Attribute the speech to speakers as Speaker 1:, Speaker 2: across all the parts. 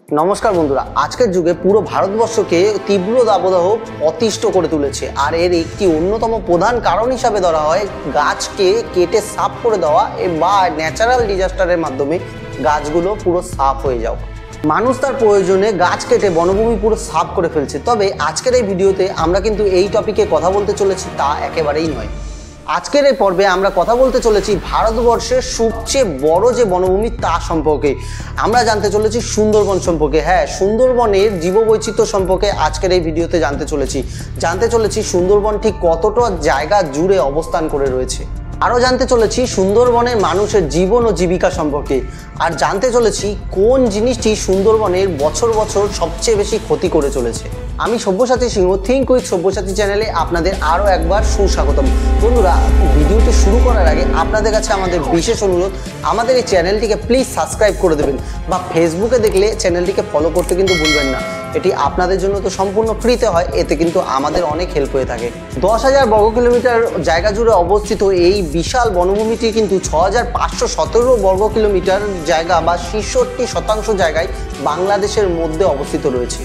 Speaker 1: নমস্কার বন্ধুরা, আজকের যুগে পুরো ভারতবর্ষকে তীব্র দাবদাহ অতিষ্ঠ করে তুলেছে। আর এর একটি অন্যতম প্রধান কারণ হিসাবে ধরা হয় গাছকে কেটে সাফ করে দেওয়া বা ন্যাচারাল ডিজাস্টারের মাধ্যমে গাছগুলো পুরো সাফ হয়ে যাও। মানুষ তার প্রয়োজনে গাছ কেটে বনভূমি পুরো সাফ করে ফেলছে। তবে আজকের এই ভিডিওতে আমরা কিন্তু এই টপিকে কথা বলতে চলেছি তা একেবারেই নয়। আজকের এই পর্বে আমরা কথা বলতে চলেছি ভারতবর্ষের সবচেয়ে বড় যে বনভূমি তা সম্পর্কে। আমরা জানতে চলেছি সুন্দরবন সম্পর্কে। হ্যাঁ, সুন্দরবনের জীববৈচিত্র্য সম্পর্কে আজকের এই ভিডিওতে জানতে চলেছি সুন্দরবন ঠিক কতটা জায়গা জুড়ে অবস্থান করে রয়েছে। আরও জানতে চলেছি সুন্দরবনের মানুষের জীবন ও জীবিকা সম্পর্কে। আর জানতে চলেছি কোন জিনিসটি সুন্দরবনের বছর বছর সবচেয়ে বেশি ক্ষতি করে চলেছে। আমি সব্যসাচী সিংহ, থিঙ্ক উইথ সব্যসাচী চ্যানেলে আপনাদের আরও একবার সুস্বাগতম। বন্ধুরা, ভিডিওটি শুরু করার আগে আপনাদের কাছে আমাদের বিশেষ অনুরোধ, আমাদের এই চ্যানেলটিকে প্লিজ সাবস্ক্রাইব করে দেবেন, বা ফেসবুকে দেখলে চ্যানেলটিকে ফলো করতে কিন্তু ভুলবেন না। এটি আপনাদের জন্য তো সম্পূর্ণ ফ্রিতে হয়, এতে কিন্তু আমাদের অনেক হেল্প হয়ে থাকে। 10,000 বর্গ কিলোমিটার জায়গা জুড়ে অবস্থিত এই বিশাল বনভূমিটি কিন্তু 6,517 বর্গ কিলোমিটার জায়গা বা 66% জায়গায় বাংলাদেশের মধ্যে অবস্থিত রয়েছে,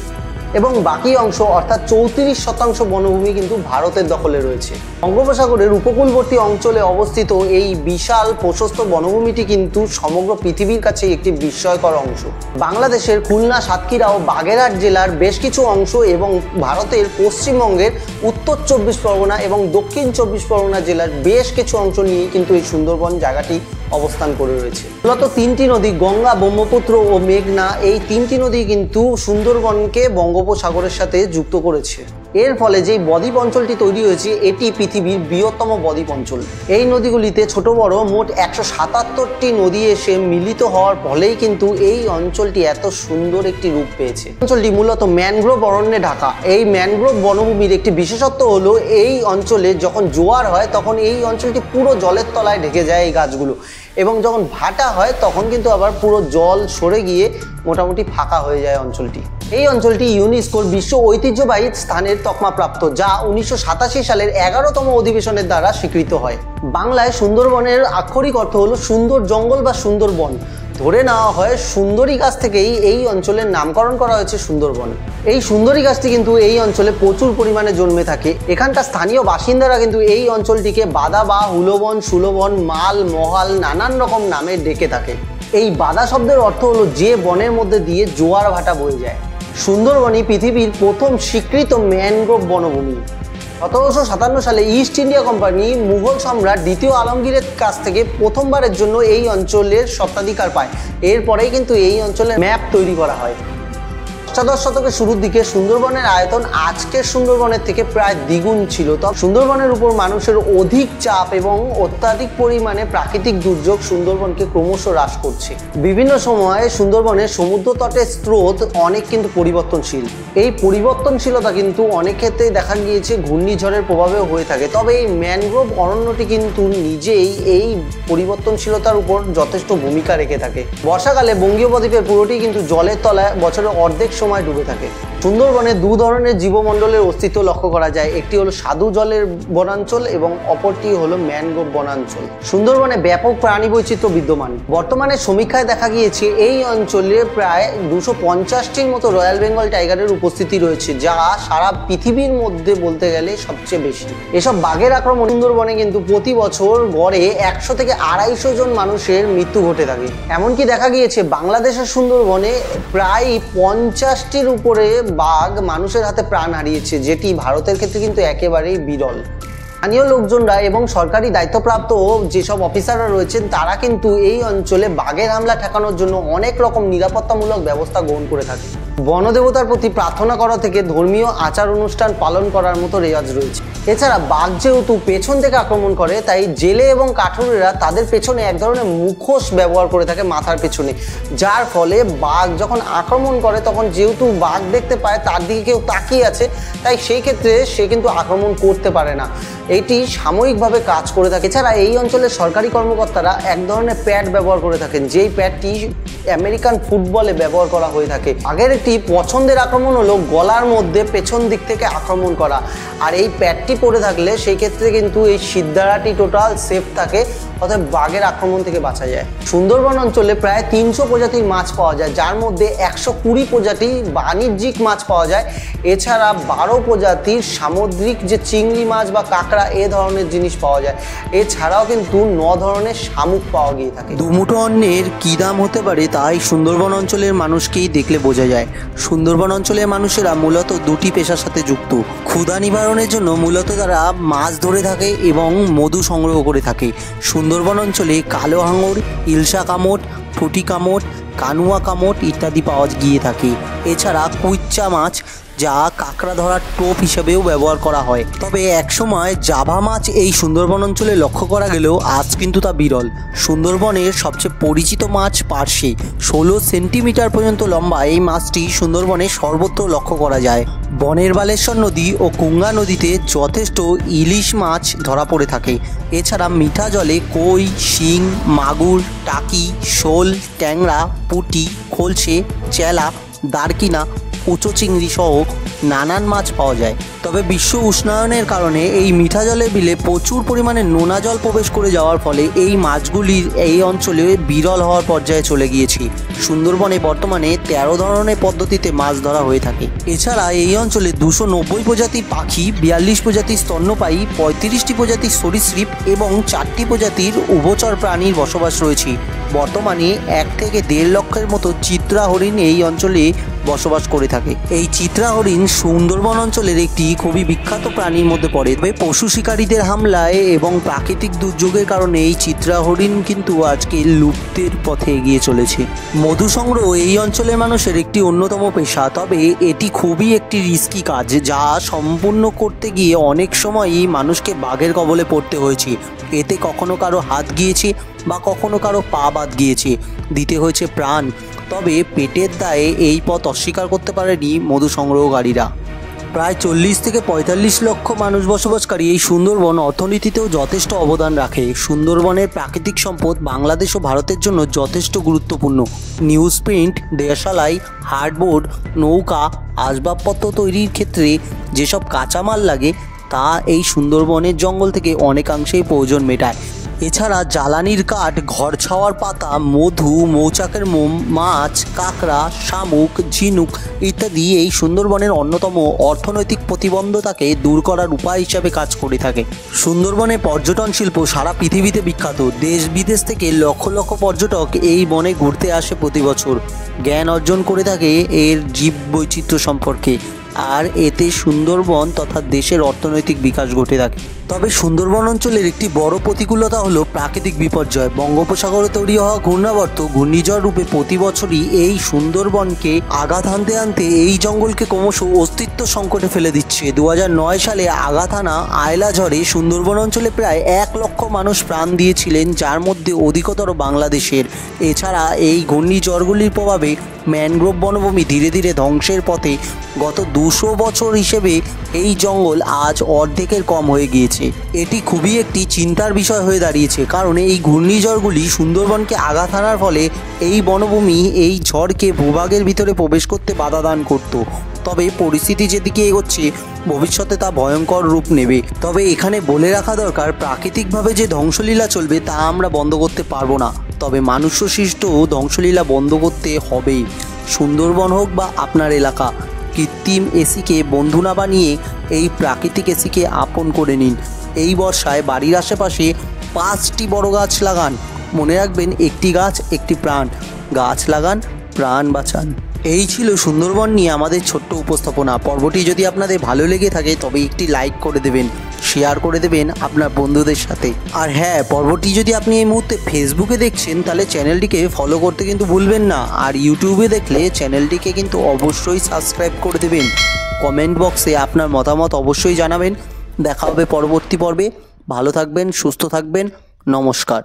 Speaker 1: এবং বাকি অংশ অর্থাৎ 34% বনভূমি কিন্তু ভারতের দখলে রয়েছে। বঙ্গোপসাগরের উপকূলবর্তী অঞ্চলে অবস্থিত এই বিশাল প্রশস্ত বনভূমিটি কিন্তু সমগ্র পৃথিবীর কাছে একটি বিস্ময়কর অংশ। বাংলাদেশের খুলনা, সাতক্ষীরা ও বাগেরহাট জেলার বেশ কিছু অংশ এবং ভারতের পশ্চিমবঙ্গের উত্তর 24 পরগনা এবং দক্ষিণ 24 পরগনা জেলার বেশ কিছু অংশ নিয়ে কিন্তু এই সুন্দরবন জায়গাটি অবস্থান করে রয়েছে। মূলত তিনটি নদী, গঙ্গা, ব্রহ্মপুত্র ও মেঘনা, এই তিনটি নদী কিন্তু সুন্দরবনকে বঙ্গোপসাগরের সাথে যুক্ত করেছে। এর ফলে যে বদ্বীপ অঞ্চলটি তৈরি হয়েছে এটি পৃথিবীর বৃহত্তম বদ্বীপ অঞ্চল। এই নদীগুলিতে ছোট বড় মোট 177টি নদী এসে মিলিত হওয়ার ফলেই কিন্তু এই অঞ্চলটি এত সুন্দর একটি রূপ পেয়েছে। অঞ্চলটি মূলত ম্যানগ্রোভ অরণ্যে ঢাকা। এই ম্যানগ্রোভ বনভূমির একটি বিশেষত্ব হলো এই অঞ্চলে যখন জোয়ার হয় তখন এই অঞ্চলটি পুরো জলের তলায় ঢেকে যায় এই গাছগুলো, এবং যখন ভাটা হয় তখন কিন্তু আবার পুরো জল সরে গিয়ে মোটামুটি ফাঁকা হয়ে যায় অঞ্চলটি। এই অঞ্চলটি ইউনেস্কোর বিশ্ব ঐতিহ্যবাহী স্থানের তকমাপ্রাপ্ত, যা 1987 সালের 11তম অধিবেশনের দ্বারা স্বীকৃত হয়। বাংলায় সুন্দরবনের আক্ষরিক অর্থ হলো সুন্দর জঙ্গল বা সুন্দরবন। ধরে নেওয়া হয় সুন্দরী গাছ থেকেই এই অঞ্চলের নামকরণ করা হয়েছে সুন্দরবন। এই সুন্দরী গাছটি কিন্তু এই অঞ্চলে প্রচুর পরিমাণে জন্মে থাকে। এখানকার স্থানীয় বাসিন্দারা কিন্তু এই অঞ্চলটিকে বাদা বা হুলবন, সুলবন, মাল, মহাল নানান রকম নামে ডেকে থাকে। এই বাদা শব্দের অর্থ হলো যে বনের মধ্যে দিয়ে জোয়ার ভাটা বয়ে যায়। সুন্দরবনই পৃথিবীর প্রথম স্বীকৃত ম্যানগ্রোভ বনভূমি। 1757 সালে ইস্ট ইন্ডিয়া কোম্পানি মুঘল সম্রাট দ্বিতীয় আলমগীরের কাছ থেকে প্রথমবারের জন্য এই অঞ্চলের স্বত্বাধিকার পায়। এরপরেই কিন্তু এই অঞ্চলের ম্যাপ তৈরি করা হয়। অষ্টাদশ শতকের শুরুর দিকে সুন্দরবনের আয়তন আজকের সুন্দরবনের থেকে প্রায় দ্বিগুণ ছিল। তবে সুন্দরবনের উপর মানুষের অধিক চাপ এবং অত্যাধিক পরিমাণে প্রাকৃতিক দুর্যোগ সুন্দরবনকে ক্রমশ হ্রাস করছে। বিভিন্ন সময়ে সুন্দরবনের সমুদ্র তটের স্রোত অনেক কিন্তু পরিবর্তনশীল। এই পরিবর্তনশীলতা কিন্তু অনেক ক্ষেত্রেই দেখা গিয়েছে ঘূর্ণিঝড়ের প্রভাবেও হয়ে থাকে। তবে এই ম্যানগ্রোভ অরণ্যটি কিন্তু নিজেই এই পরিবর্তনশীলতার উপর যথেষ্ট ভূমিকা রেখে থাকে। বর্ষাকালে বঙ্গীয় বদ্বীপের পুরোটি কিন্তু জলের তলায় বছরের অর্ধেক সময় ডুবে থাকে। সুন্দরবনে দু ধরনের জীবমণ্ডলের অস্তিত্ব লক্ষ্য করা যায়। একটি হলো স্বাদু জলের বনাঞ্চল এবং অপরটি হলো ম্যানগ্রোভ বনাঞ্চল। সুন্দরবনে ব্যাপক প্রাণী বৈচিত্র্য বিদ্যমান। বর্তমানে সমীক্ষায় দেখা গিয়েছে এই অঞ্চলে প্রায় 250টির মতো রয়্যাল বেঙ্গল টাইগারের উপস্থিতি রয়েছে, যা সারা পৃথিবীর মধ্যে বলতে গেলে সবচেয়ে বেশি। এসব বাঘের আক্রমণ সুন্দরবনে কিন্তু প্রতি বছর গড়ে 100 থেকে 250 জন মানুষের মৃত্যু ঘটে থাকে। এমনকি দেখা গিয়েছে বাংলাদেশের সুন্দরবনে প্রায় 50টির উপরে বাঘ মানুষের হাতে প্রাণ হারিয়েছে, যেটি ভারতের ক্ষেত্রে কিন্তু একেবারেই বিরল। স্থানীয় লোকজনরা এবং সরকারি দায়িত্বপ্রাপ্ত যেসব অফিসাররা রয়েছেন তারা কিন্তু এই অঞ্চলে বাঘের হামলা ঠেকানোর জন্য অনেক রকম নিরাপত্তামূলক ব্যবস্থা গ্রহণ করে থাকে। বনদেবতার প্রতি প্রার্থনা করা থেকে ধর্মীয় আচার অনুষ্ঠান পালন করার মতো রেওয়াজ রয়েছে। এছাড়া বাঘ যেহেতু পেছন থেকে আক্রমণ করে, তাই জেলে এবং কাঠুরেরা তাদের পেছনে এক ধরনের মুখোশ ব্যবহার করে থাকে মাথার পেছনে, যার ফলে বাঘ যখন আক্রমণ করে তখন যেহেতু বাঘ দেখতে পায় তার দিকে কেউ তাকিয়ে আছে, তাই সেই ক্ষেত্রে সে কিন্তু আক্রমণ করতে পারে না। এটি সাময়িকভাবে কাজ করে থাকে। এছাড়া এই অঞ্চলের সরকারি কর্মকর্তারা এক ধরনের প্যাড ব্যবহার করে থাকেন, যেই প্যাডটি আমেরিকান ফুটবলে ব্যবহার করা হয়ে থাকে। আগের একটি পছন্দের আক্রমণ হলো গলার মধ্যে পেছন দিক থেকে আক্রমণ করা, আর এই প্যাডটি পরে থাকলে সেই ক্ষেত্রে কিন্তু এই সিদ্ধারাটি টোটাল সেফ থাকে, অর্থাৎ বাঘের আক্রমণ থেকে বাঁচা যায়। সুন্দরবন অঞ্চলে প্রায় 300 প্রজাতির মাছ পাওয়া যায়, যার মধ্যে 120 প্রজাতির বাণিজ্যিক মাছ পাওয়া যায়। এছাড়া 12 প্রজাতির সামুদ্রিক যে চিংড়ি মাছ বা কাঁকড়া এ ধরনের জিনিস পাওয়া যায়। এছাড়াও কিন্তু 9 ধরনের শামুক পাওয়া গিয়ে থাকে। দুমুঠো অন্নের কী দাম হতে পারে তাই সুন্দরবন অঞ্চলের মানুষকেই দেখলে বোঝা যায়। সুন্দরবন অঞ্চলের মানুষেরা মূলত দুটি পেশার সাথে যুক্ত। ক্ষুধা নিবারণের জন্য মূলত তারা মাছ ধরে থাকে এবং মধু সংগ্রহ করে থাকে। সুন্দরবন অঞ্চলে কালো হাঙর, ইলশা কামট, ফুটি কামট, কানুয়া কামট ইত্যাদি পাওয়া গিয়ে থাকে। এছাড়া কুইচ্চা মাছ, যা কাঁকড়া ধরার টোপ হিসেবেও ব্যবহার করা হয়। তবে একসময় জাভা মাছ এই সুন্দরবন অঞ্চলে লক্ষ্য করা গেলেও আজ কিন্তু তা বিরল। সুন্দরবনের সবচেয়ে পরিচিত মাছ পার্শে। 16 সেন্টিমিটার পর্যন্ত লম্বা এই মাছটি সুন্দরবনে সর্বত্র লক্ষ্য করা যায়। বনের বালেশ্বর নদী ও কুঙ্গা নদীতে যথেষ্ট ইলিশ মাছ ধরা পড়ে থাকে। এছাড়া মিঠা জলে কই, শিং, মাগুর, টাকি, শোল, ট্যাংরা, পুঁটি, খোলসে, চেলা, দারকিনা, কুচো চিংড়ি সহ নানান মাছ পাওয়া যায়। তবে বিশ্ব উষ্ণায়নের কারণে এই মিঠা জলের বিলে প্রচুর পরিমাণে নোনা জল প্রবেশ করে যাওয়ার ফলে এই মাছগুলির এই অঞ্চলে বিরল হওয়ার পর্যায়ে চলে গিয়েছে। সুন্দরবনে বর্তমানে 13 ধরনের পদ্ধতিতে মাছ ধরা হয়ে থাকে। এছাড়া এই অঞ্চলে 290 প্রজাতির পাখি, 42 প্রজাতির স্তন্যপায়ী, 35টি প্রজাতির সরীসৃপ এবং 4টি প্রজাতির উভচর প্রাণীর বসবাস রয়েছে। বর্তমানে 1 থেকে 1.5 লক্ষের মতো চিত্রা হরিণ এই অঞ্চলে বসবাস করে থাকে। এই চিত্রা হরিণ সুন্দরবন অঞ্চলের একটি খুবই বিখ্যাত প্রাণীর মধ্যে পড়ে। তবে পশু শিকারীদের হামলায় এবং প্রাকৃতিক দুর্যোগের কারণে এই চিত্রা হরিণ কিন্তু আজকে লুপ্তের পথে এগিয়ে চলেছে। মধু সংগ্রহ এই অঞ্চলের মানুষের একটি অন্যতম পেশা, তবে এটি খুবই একটি রিস্কি কাজ, যা সম্পূর্ণ করতে গিয়ে অনেক সময়ই মানুষকে বাঘের কবলে পড়তে হয়েছে। এতে কখনো কারো হাত গিয়েছে বা কখনো কারো পা বাদ গিয়েছে, দিতে হয়েছে প্রাণ। তবে পেটের দায়ে এই পথ অস্বীকার করতে পারেনি মধু সংগ্রহকারীরা। প্রায় 40 থেকে 45 লক্ষ মানুষ বসবাসকারী এই সুন্দরবন অর্থনীতিতেও যথেষ্ট অবদান রাখে। সুন্দরবনের প্রাকৃতিক সম্পদ বাংলাদেশ ও ভারতের জন্য যথেষ্ট গুরুত্বপূর্ণ। নিউজ প্রিন্ট, দেশালাই, হার্ডবোর্ড, নৌকা, আসবাবপত্র তৈরির ক্ষেত্রে যেসব কাঁচামাল লাগে তা এই সুন্দরবনের জঙ্গল থেকে অনেকাংশেই প্রয়োজন মেটায়। এছাড়া জ্বালানির কাঠ, ঘর ছাওয়ার পাতা, মধু, মৌচাকের মোম, মাছ, কাঁকড়া, শামুক, ঝিনুক ইত্যাদি এই সুন্দরবনের অন্যতম অর্থনৈতিক প্রতিবন্ধকতাকে দূর করার উপায় হিসাবে কাজ করে থাকে। সুন্দরবনে পর্যটন শিল্প সারা পৃথিবীতে বিখ্যাত। দেশ বিদেশ থেকে লক্ষ লক্ষ পর্যটক এই বনে ঘুরতে আসে প্রতি বছর। জ্ঞান অর্জন করে থাকে এর জীব বৈচিত্র্য সম্পর্কে, আর এতে সুন্দরবন তথা দেশের অর্থনৈতিক বিকাশ ঘটে থাকে। তবে সুন্দরবন অঞ্চলের একটি বড় প্রতিকূলতা হলো প্রাকৃতিক বিপর্যয়। বঙ্গোপসাগরে তৈরি হওয়া ঘূর্ণাবর্ত ঘূর্ণিঝড় রূপে প্রতি বছরই এই সুন্দরবনকে আঘাত হানতে হানতে এই জঙ্গলকে ক্রমশ অস্তিত্ব সংকটে ফেলে দিচ্ছে। 2009 সালে আঘাত হানা আয়লা ঝড়ে সুন্দরবন অঞ্চলে প্রায় 1 লক্ষ মানুষ প্রাণ দিয়েছিলেন, যার মধ্যে অধিকতর বাংলাদেশের। এছাড়া এই ঘূর্ণিঝড়গুলির প্রভাবে ম্যানগ্রোভ বনভূমি ধীরে ধীরে ধ্বংসের পথে। গত 200 বছর হিসেবে এই জঙ্গল আজ অর্ধেকের কম হয়ে গিয়েছে। এটি খুবই একটি চিন্তার বিষয় হয়ে দাঁড়িয়েছে, কারণ এই ঘূর্ণিঝড়গুলি সুন্দরবনকে আঘাত হানার ফলে এই বনভূমি এই ঝড়কে ভূভাগের ভিতরে প্রবেশ করতে বাধা দান করত। তবে পরিস্থিতি যেদিকে এগোচ্ছে ভবিষ্যতে তা ভয়ঙ্কর রূপ নেবে। তবে এখানে বলে রাখা দরকার, প্রাকৃতিকভাবে যে ধ্বংসলীলা চলবে তা আমরা বন্ধ করতে পারবো না, তবে মানুষ্য সৃষ্ট ধ্বংসলীলা বন্ধ করতে হবেই। সুন্দরবন হোক বা আপনার এলাকা, কৃত্রিম এসিকে বন্ধু না বানিয়ে এই প্রাকৃতিক এসিকে আপন করে নিন। এই বর্ষায় বাড়ির আশেপাশে 5টি বড় গাছ লাগান। মনে রাখবেন, একটি গাছ একটি প্রাণ। গাছ লাগান, প্রাণ বাঁচান। এই ছিল সুন্দরবন নিয়ে আমাদের ছোট্ট উপস্থাপনা। পর্বটি যদি আপনাদের ভালো লেগে থাকে তবে একটি লাইক করে দেবেন, শেয়ার করে দেবেন আপনার বন্ধুদের সাথে। আর হ্যাঁ, পর্বটি যদি আপনি এই মুহূর্তে ফেসবুকে দেখছেন তাহলে চ্যানেলটিকে ফলো করতে কিন্তু ভুলবেন না। আর ইউটিউবে দেখলে চ্যানেলটিকে কিন্তু অবশ্যই সাবস্ক্রাইব করে দেবেন। কমেন্ট বক্সে আপনার মতামত অবশ্যই জানাবেন। দেখা হবে পরবর্তী পর্বে। ভালো থাকবেন, সুস্থ থাকবেন। নমস্কার।